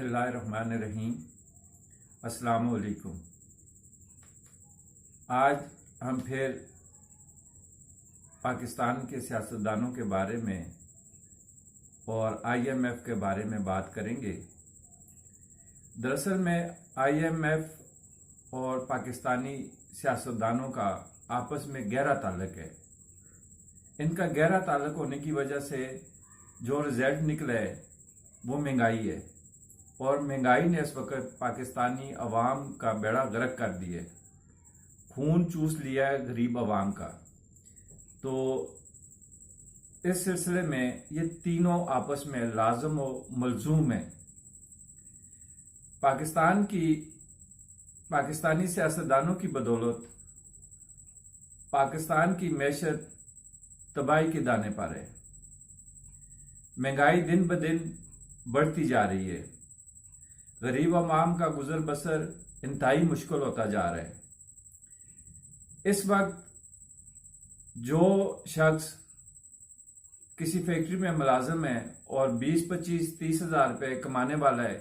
बिस्मिल्लाहिर्रहमानिर्रहीम। अस्सलाम वालेकुम। आज हम फिर पाकिस्तान के सियासतदानों के बारे में और IMF के बारे में बात करेंगे। दरअसल में IMF और पाकिस्तानी सियासतदानों का आपस में गहरा ताल्लुक है। इनका गहरा ताल्लुक होने की वजह से जो रिजल्ट निकला है वो महंगाई है, और महंगाई ने इस वक्त पाकिस्तानी अवाम का बेड़ा गर्क कर दिया है, खून चूस लिया है गरीब अवाम का। तो इस सिलसिले में ये तीनों आपस में लाजम और मलजूम है। पाकिस्तानी सियासतदानों की बदौलत पाकिस्तान की मैशत तबाही के दाने पर है। महंगाई दिन ब दिन बढ़ती जा रही है। गरीब अवाम का गुजर बसर इंतहाई मुश्किल होता जा रहा है। इस वक्त जो शख्स किसी फैक्ट्री में मुलाजिम है और 20, 25, 30 हज़ार रुपये कमाने वाला है,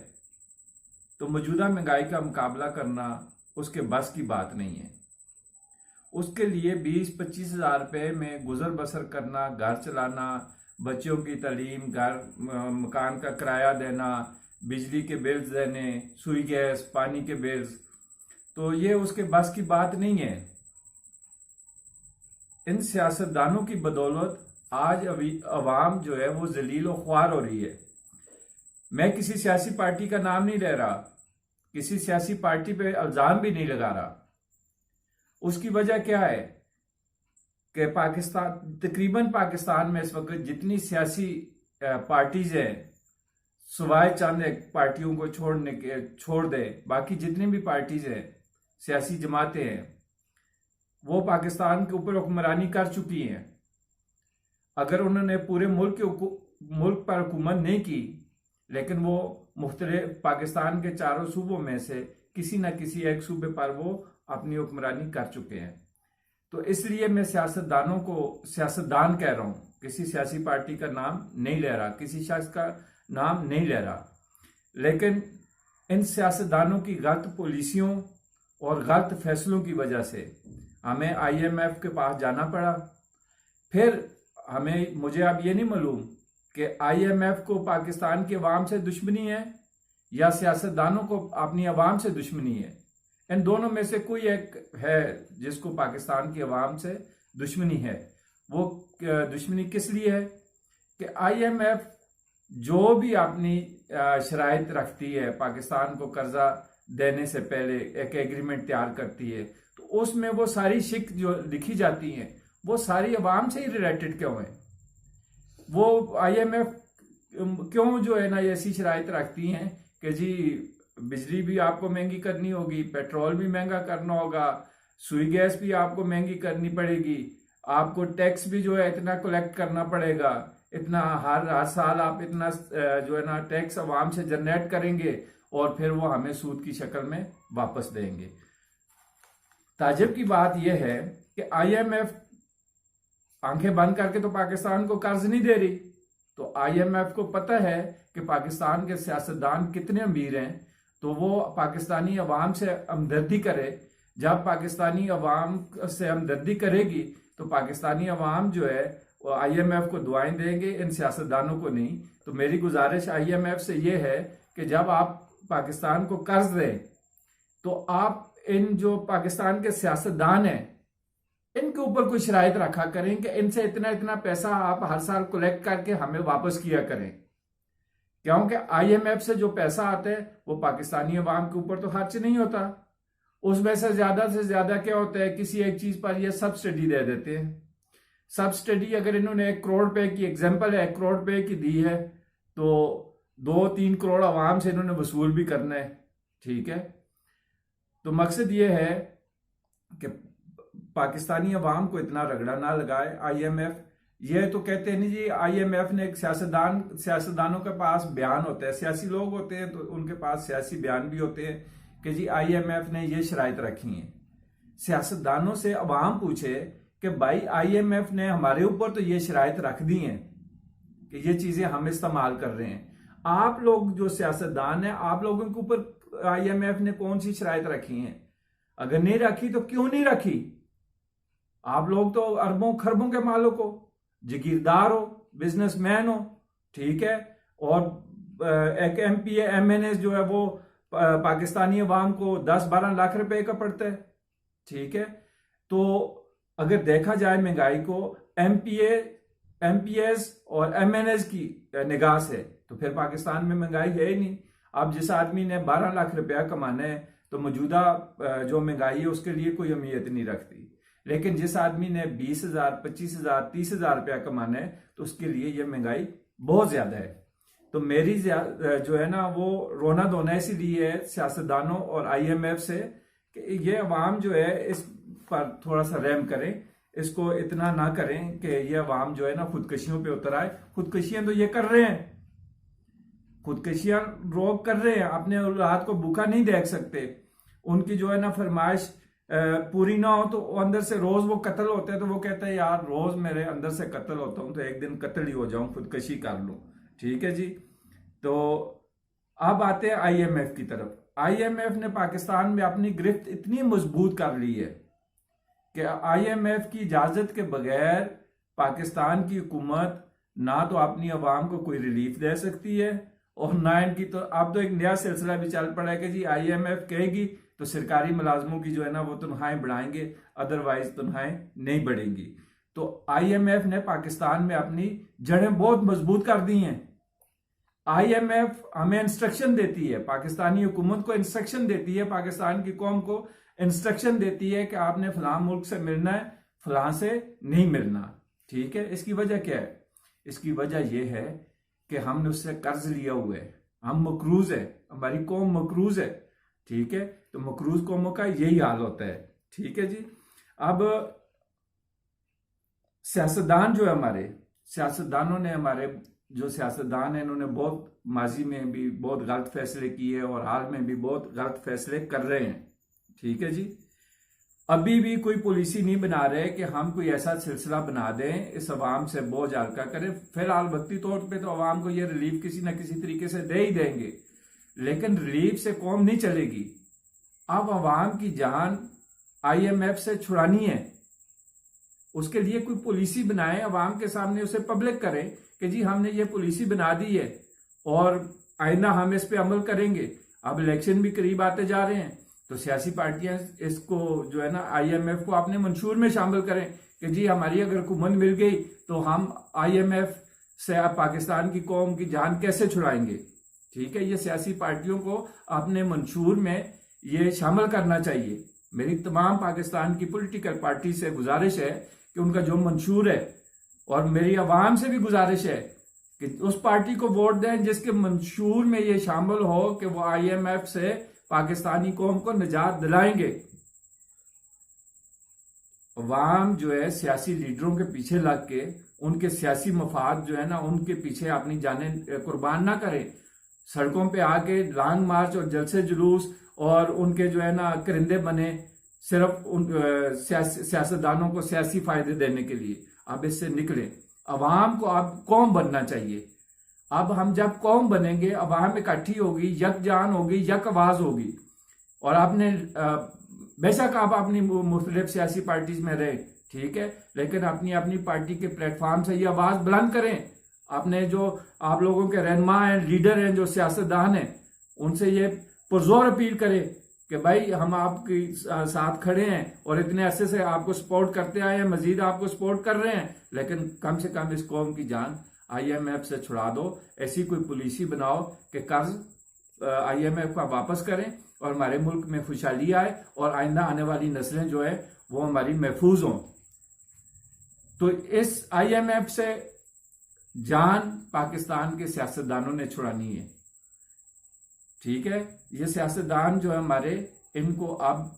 तो मौजूदा महंगाई का मुकाबला करना उसके बस की बात नहीं है। उसके लिए 20, 25 हज़ार रुपये में गुजर बसर करना, घर चलाना, बच्चों की तालीम, मकान का किराया देना, बिजली के बिल्स देने, सुई गैस, पानी के बिल्स, तो ये उसके बस की बात नहीं है। इन सियासतदानों की बदौलत आज अभी अवाम जो है वो जलील और ख्वार हो रही है। मैं किसी सियासी पार्टी का नाम नहीं ले रहा, किसी सियासी पार्टी पे इल्जाम भी नहीं लगा रहा। उसकी वजह क्या है कि तकरीबन पाकिस्तान में इस वक्त जितनी सियासी पार्टीज हैं, सुवाए चंद पार्टियों को छोड़ दे, बाकी जितनी भी पार्टीज हैं, सियासी जमातें हैं, वो पाकिस्तान के ऊपर हुक्मरानी कर चुकी हैं। अगर उन्होंने पूरे मुल्क पर हुकूमत नहीं की, लेकिन वो मुख्तलिफ पाकिस्तान के चारों सूबों में से किसी न किसी एक सूबे पर वो अपनी हुक्मरानी कर चुके हैं। तो इसलिए मैं सियासतदानों को सियासतदान कह रहा हूँ, किसी सियासी पार्टी का नाम नहीं ले रहा, किसी शख्स का नाम नहीं ले रहा। लेकिन इन सियासतदानों की गलत पॉलिसियों और गलत फैसलों की वजह से हमें IMF के पास जाना पड़ा। फिर मुझे अब ये नहीं मालूम कि IMF को पाकिस्तान के अवाम से दुश्मनी है या सियासतदानों को अपनी अवाम से दुश्मनी है। इन दोनों में से कोई एक है जिसको पाकिस्तान की अवाम से दुश्मनी है। वो दुश्मनी किस लिए है कि IMF जो भी अपनी शराइत रखती है, पाकिस्तान को कर्जा देने से पहले एक एग्रीमेंट तैयार करती है, तो उसमें वो सारी शिक जो लिखी जाती हैं वो सारी अवाम से ही रिलेटेड क्यों है। वो IMF क्यों जो है ना ऐसी शराइत रखती हैं कि जी बिजली भी आपको महंगी करनी होगी, पेट्रोल भी महंगा करना होगा, सुई गैस भी आपको महंगी करनी पड़ेगी, आपको टैक्स भी जो है इतना कलेक्ट करना पड़ेगा, इतना हर साल आप इतना जो है ना टैक्स अवाम से जनरेट करेंगे और फिर वो हमें सूद की शक्ल में वापस देंगे। ताज्जुब की बात यह है कि IMF आंखें बंद करके तो पाकिस्तान को कर्ज नहीं दे रही। तो IMF को पता है कि पाकिस्तान के सियासतदान कितने अमीर हैं, तो वो पाकिस्तानी अवाम से हमदर्दी करे। जब पाकिस्तानी अवाम से हमदर्दी करेगी तो पाकिस्तानी अवाम जो है वो IMF को दुआएं देंगे, इन सियासतदानों को नहीं। तो मेरी गुजारिश IMF से ये है कि जब आप पाकिस्तान को कर्ज दें तो आप इन जो पाकिस्तान के सियासतदान हैं इनके ऊपर कोई शराइत रखा करें कि इनसे इतना इतना पैसा आप हर साल कलेक्ट करके हमें वापस किया करें। क्योंकि IMF से जो पैसा आता है वो पाकिस्तानी अवाम के ऊपर तो खर्च नहीं होता। उसमें से ज्यादा क्या होता है, किसी एक चीज पर ये सब्सिडी दे देते हैं। सब्सिडी अगर इन्होंने 1 करोड़ रुपए की एग्जाम्पल है, 1 करोड़ रुपए की दी है, तो 2-3 करोड़ अवाम से इन्होंने वसूल भी करना है। ठीक है, तो मकसद ये है कि पाकिस्तानी अवाम को इतना रगड़ा ना लगाए IMF। ये तो कहते हैं नहीं जी, IMF ने एक सियासतदानों के पास बयान होता है, सियासी लोग होते हैं तो उनके पास सियासी बयान भी होते हैं कि जी IMF ने ये शराइत रखी हैं। सियासतदानों से अवाम पूछे कि भाई IMF ने हमारे ऊपर तो ये शराइत रख दी हैं कि ये चीजें हम इस्तेमाल कर रहे हैं। आप लोग जो सियासतदान हैं, आप लोगों के ऊपर IMF ने कौन सी शराइत रखी हैं? अगर नहीं रखी तो क्यों नहीं रखी? आप लोग तो अरबों खरबों के मालिक हो, जागीरदार हो, बिजनेसमैन हो, ठीक है। और एक MPA MNS जो है वो पाकिस्तानी अवाम को 10-12 लाख रुपए का पड़ता है, ठीक है। तो अगर देखा जाए महंगाई को MPS और MNS की निगाह से, तो फिर पाकिस्तान में महंगाई है ही नहीं। अब जिस आदमी ने 12 लाख रुपया कमाना है तो मौजूदा जो महंगाई है उसके लिए कोई अहमियत नहीं रखती, लेकिन जिस आदमी ने 20,000, 25,000, 30,000 रुपया कमाना है तो उसके लिए यह महंगाई बहुत ज्यादा है। तो मेरी जो है ना वो रोना धोना इसीलिए है सियासतदानों और IMF से कि ये अवाम जो है इस पर थोड़ा सा रहम करें, इसको इतना ना करें कि ये अवाम जो है ना खुदकशियों पे उतर आए। खुदकशियां तो ये कर रहे हैं, खुदकशियां रोक कर रहे हैं, अपने औलाद को भूखा नहीं देख सकते। उनकी जो है ना फरमाइश पूरी ना हो तो अंदर से रोज वो कत्ल होते हैं, तो वो कहते हैं यार रोज मेरे अंदर से कत्ल होता हूं तो एक दिन कत्ल ही हो जाऊं, खुदकशी कर लूं, ठीक है जी। तो अब आते हैं IMF की तरफ। IMF ने पाकिस्तान में अपनी गिरफ्त इतनी मजबूत कर ली है कि IMF की इजाजत के बगैर पाकिस्तान की हुकूमत ना तो अपनी अवाम को कोई रिलीफ दे सकती है और ना इनकी, तो अब तो एक नया सिलसिला भी चल पड़ा है कि जी IMF कहेगी तो सरकारी मुलाजमों की जो है ना वो तनख्वाहें बढ़ाएंगे, अदरवाइज तनख्वाहें नहीं बढ़ेंगी। तो IMF ने पाकिस्तान में अपनी जड़ें बहुत मजबूत कर दी हैं। IMF हमें इंस्ट्रक्शन देती है, पाकिस्तानी हुकूमत को इंस्ट्रक्शन देती है, पाकिस्तान की कौम को इंस्ट्रक्शन देती है कि आपने फलां मुल्क से मिलना है, फलां से नहीं मिलना, ठीक है। इसकी वजह क्या है? इसकी वजह यह है कि हमने उससे कर्ज लिया हुआ है, हम मकरूज है, हमारी कौम मकरूज है, ठीक है। तो मकरूज कौमों का यही हाल होता है, ठीक है जी। अब सियासतदान जो है, हमारे सियासतदानों ने, हमारे जो सियासतदान है इन्होंने बहुत माजी में भी बहुत गलत फैसले किए और हाल में भी बहुत गलत फैसले कर रहे हैं, ठीक है जी। अभी भी कोई पॉलिसी नहीं बना रहे कि हम कोई ऐसा सिलसिला बना दें इस अवाम से बोझ हल्का करें। फिलहाल वक्ती तौर पे तो अवाम को ये रिलीफ किसी ना किसी तरीके से दे ही देंगे, लेकिन रिलीफ से कौम नहीं चलेगी। अब अवाम की जान IMF से छुड़ानी है, उसके लिए कोई पॉलिसी बनाए, अवाम के सामने उसे पब्लिक करें कि जी हमने ये पॉलिसी बना दी है और आइंदा हम इस पे अमल करेंगे। अब इलेक्शन भी करीब आते जा रहे हैं, तो सियासी पार्टियां इसको जो है ना IMF को अपने मंशूर में शामिल करें कि जी हमारी अगर हुकूमत मिल गई तो हम IMF से पाकिस्तान की कौम की जान कैसे छुड़ाएंगे, ठीक है। ये सियासी पार्टियों को अपने मंशूर में ये शामिल करना चाहिए। मेरी तमाम पाकिस्तान की पॉलिटिकल पार्टी से गुजारिश है कि उनका जो मंशूर है, और मेरी आवाम से भी गुजारिश है कि उस पार्टी को वोट दें जिसके मंशूर में ये शामिल हो कि वो IMF से पाकिस्तानी कौम को निजात दिलाएंगे। अवाम जो है सियासी लीडरों के पीछे लग के उनके सियासी मफाद जो है ना उनके पीछे अपनी जानें कुर्बान ना करें। सड़कों पे आके लॉन्ग मार्च और जलसे जुलूस और उनके जो है ना करिंदे बने सिर्फ उन सियासतदानों को सियासी फायदे देने के लिए। अब इससे निकले, अवाम को अब कौम बनना चाहिए। अब हम जब कौम बनेंगे, अवाम इकट्ठी होगी, यकजान होगी, यक आवाज होगी, और आपने बेशक आप अपनी मुख्तलिफ सियासी पार्टीज में रहे, ठीक है, लेकिन अपनी अपनी पार्टी के प्लेटफॉर्म से ये आवाज बुलंद करें। अपने जो आप लोगों के रहनुमा हैं, लीडर हैं, जो सियासतदान हैं, उनसे ये पुरजोर अपील करें कि भाई हम आपके साथ खड़े हैं और इतने अरसे से आपको सपोर्ट करते आए हैं, मजीद आपको सपोर्ट कर रहे हैं, लेकिन कम से कम इस कौम की जान IMF से छुड़ा दो। ऐसी कोई पॉलिसी बनाओ कि कर्ज IMF का वापस करें और हमारे मुल्क में खुशहाली आए और आइंदा आने वाली नस्लें जो है वो हमारी महफूज हों। तो इस IMF से जान पाकिस्तान के सियासतदानों ने छुड़ानी है, ठीक है। ये सियासतदान जो है हमारे, इनको अब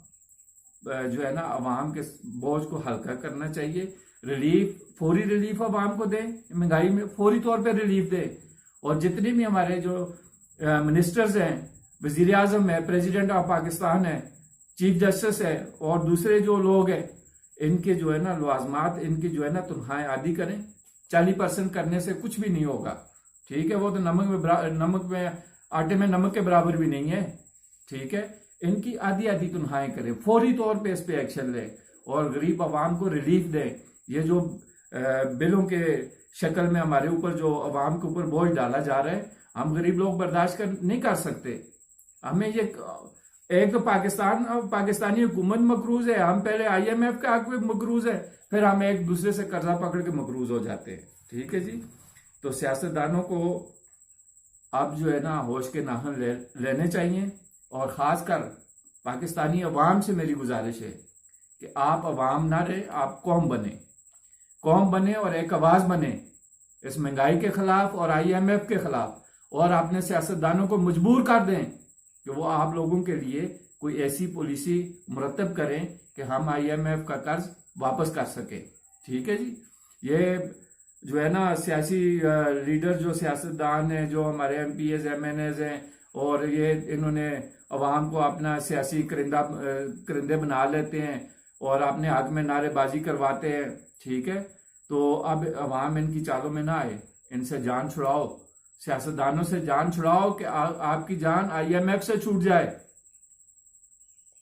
जो है ना अवाम के बोझ को हल्का करना चाहिए। रिलीफ, फौरी रिलीफ अवाम को दें, महंगाई में फौरी तौर पे रिलीफ दें। और जितने भी हमारे जो मिनिस्टर्स हैं, वजीर आजम है, प्रेसिडेंट ऑफ पाकिस्तान है, चीफ जस्टिस है और दूसरे जो लोग हैं, इनके जो है ना लवाजमात, इनकी जो है ना तनख्वाहें आदि करें। 40% करने से कुछ भी नहीं होगा, ठीक है, वो तो नमक में आटे में नमक के बराबर भी नहीं है। ठीक है, इनकी आधी आधी तनख्वाहें करें, फौरी तौर पे इस पे एक्शन ले और गरीब आवाम को रिलीफ दें। ये जो बिलों के शक्ल में हमारे ऊपर जो आवाम के ऊपर बोझ डाला जा रहा है, हम गरीब लोग बर्दाश्त नहीं कर सकते। हमें ये एक तो पाकिस्तानी हुकूमत मकरूज है, हम पहले IMF के आगे मकरूज है, फिर हम एक दूसरे से कर्जा पकड़ के मकरूज हो जाते हैं। ठीक है जी, तो सियासतदानों को अब जो है ना होश के नाखून लेने चाहिए और खासकर पाकिस्तानी अवाम से मेरी गुजारिश है कि आप अवाम ना रहे, आप कौम बने और एक आवाज बने इस महंगाई के खिलाफ और IMF के खिलाफ, और अपने सियासतदानों को मजबूर कर दें कि वो आप लोगों के लिए कोई ऐसी पॉलिसी मुरतब करें कि हम IMF का कर्ज वापस कर सके। ठीक है जी, ये जो है ना सियासी लीडर जो सियासतदान हैं, जो हमारे MPs MNAs हैं, और ये इन्होंने अवाम को अपना सियासी करिंदे बना लेते हैं और अपने हक में नारेबाजी करवाते हैं। ठीक है, तो अब अवाम इनकी चालों में ना आए, इनसे जान छुड़ाओ, सियासतदानों से जान छुड़ाओ कि आपकी जान IMF से छूट जाए।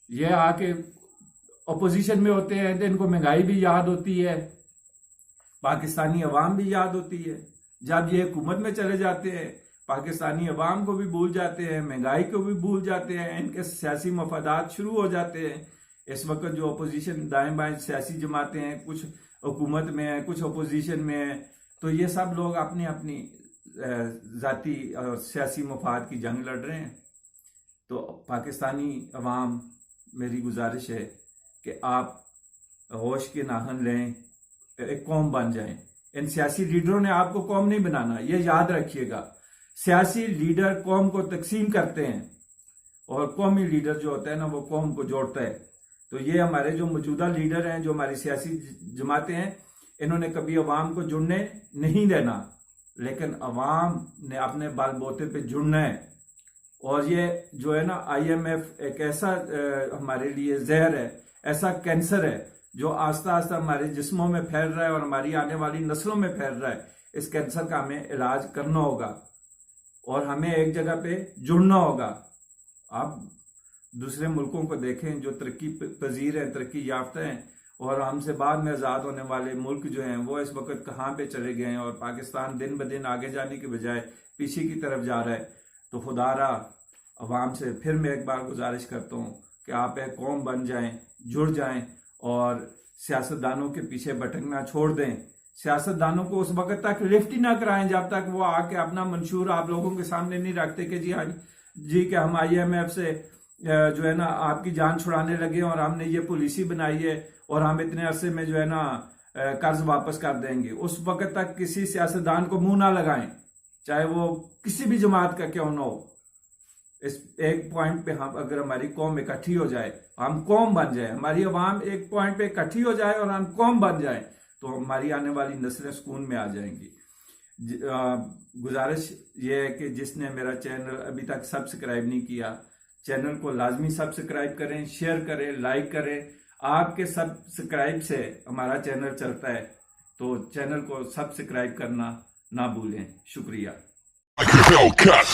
ये आके अपोजिशन में होते हैं तो इनको महंगाई भी याद होती है, पाकिस्तानी अवाम भी याद होती है। जब ये हुकूमत में चले जाते हैं पाकिस्तानी अवाम को भी भूल जाते हैं, महंगाई को भी भूल जाते हैं, इनके सियासी मफादात शुरू हो जाते हैं। इस वक्त जो अपोजिशन दाएं बाएं सियासी जमातें हैं, कुछ हुकूमत में है, कुछ अपोजिशन में है, तो ये सब लोग अपनी अपनी जाती और सियासी मफाद की जंग लड़ रहे हैं। तो पाकिस्तानी अवाम मेरी गुजारिश है कि आप होश के नाखून लें, एक कौम बन जाएं। इन सियासी लीडरों ने आपको कौम नहीं बनाना, ये याद रखिएगा। सियासी लीडर कौम को तकसीम करते हैं और कौमी लीडर जो होता है ना वो कौम को जोड़ता है। तो ये हमारे जो मौजूदा लीडर हैं, जो हमारी सियासी जमातें हैं, इन्होंने कभी अवाम को जुड़ने नहीं देना, लेकिन अवाम ने अपने बलबूते पे जुड़ना है। और ये जो है ना IMF एक ऐसा हमारे लिए जहर है, ऐसा कैंसर है जो आस्ता आस्ता हमारे जिस्मों में फैल रहा है और हमारी आने वाली नस्लों में फैल रहा है। इस कैंसर का हमें इलाज करना होगा और हमें एक जगह पे जुड़ना होगा। आप दूसरे मुल्कों को देखें जो तरक्की पजीर हैं, तरक्की याफ्ता हैं, और हमसे बाद में आज़ाद होने वाले मुल्क जो हैं वो इस वक्त कहाँ पे चले गए हैं, और पाकिस्तान दिन ब दिन आगे जाने के बजाय पीछे की तरफ जा रहा है। तो खुदारा अवाम से फिर मैं एक बार गुजारिश करता हूँ कि आप एक कौम बन जाएं, जुड़ जाएं और सियासतदानों के पीछे भटकना छोड़ दें। सियासतदानों को उस वक्त तक लिफ्ट ही ना कराएं जब तक वो आके अपना मंशूर आप लोगों के सामने नहीं रखते कि जी हाँ जी कि हम IMF से जो है ना आपकी जान छुड़ाने लगे और हमने ये पॉलिसी बनाई है और हम इतने अरसे में जो है ना कर्ज वापस कर देंगे। उस वक्त तक किसी सियासतदान को मुंह ना लगाएं, चाहे वो किसी भी जमात का क्यों ना हो। इस एक पॉइंट पे हम अगर हमारी कौम इकट्ठी हो जाए, हम कौम बन जाए, हमारी अवाम एक पॉइंट पे इकट्ठी हो जाए और हम कौम बन जाए, तो हमारी आने वाली नस्लें सुकून में आ जाएंगी। गुजारिश ये है कि जिसने मेरा चैनल अभी तक सब्सक्राइब नहीं किया, चैनल को लाजमी सब्सक्राइब करें, शेयर करें, लाइक करें। आपके सब्सक्राइब से हमारा चैनल चलता है, तो चैनल को सब्सक्राइब करना ना भूलें। शुक्रिया। Like a Hellcat.